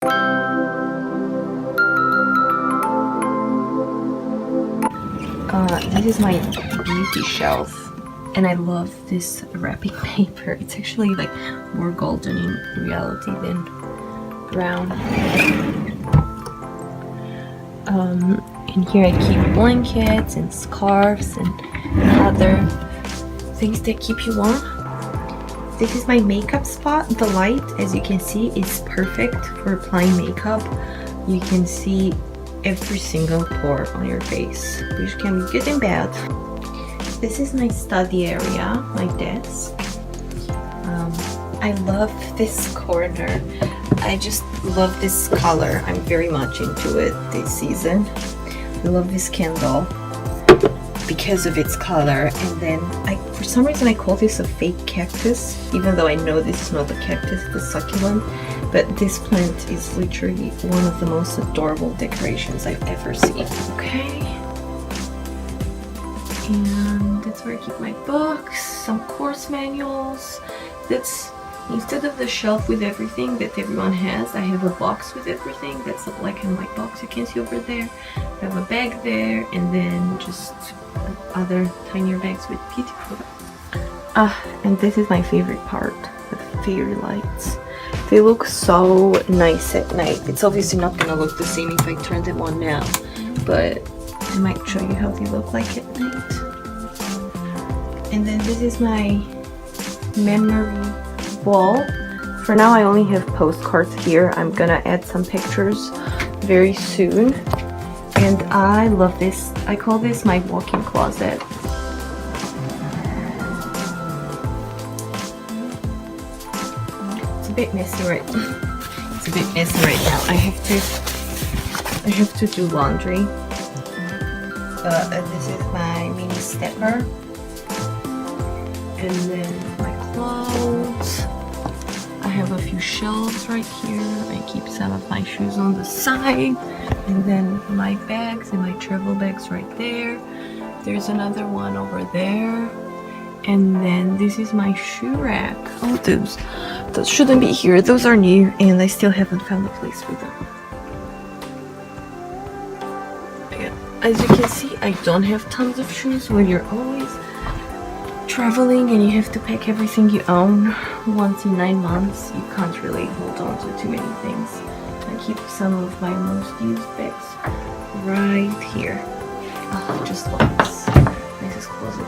This is my beauty shelf, and I love this wrapping paper. It's actually like more golden in reality than brown. In here I keep blankets and scarves and other things that keep you warm. This is my makeup spot. The light, as you can see, is perfect for applying makeup. You can see every single pore on your face, which can be good and bad. This is my study area, my desk. I love this corner. I just love this color. I'm very much into it this season. I love this candle because of its color. And then for some reason I call this a fake cactus, even though I know this is not a cactus, it's a succulent. But this plant is literally one of the most adorable decorations I've ever seen. Okay. And that's where I keep my books, some course manuals. That's, instead of the shelf with everything that everyone has, I have a box with everything. That's a black and white box you can see over there. I have a bag there, and then just other tinier bags with beauty products. And this is my favorite part, the fairy lights. They look so nice at night. It's obviously not gonna look the same if I turn them on now, but I might show you how they look like at night. And then this is my memory wall. For now I only have postcards here. I'm gonna add some pictures very soon. And I love this. I call this my walk-in closet. It's a bit messy right now. I have to do laundry. This is my mini stepper. And then my clothes. I have a few shelves right here. I keep some of my shoes on the side. And then my bags and my travel bags right there. There's another one over there. And then this is my shoe rack. Oh, those shouldn't be here. Those are new and I still haven't found a place for them. Yeah. As you can see, I don't have tons of shoes. When you're always traveling and you have to pack everything you own once in 9 months, you can't really hold on to too many things. I keep some of my most used bags right here. Oh, I just love this. This is closet.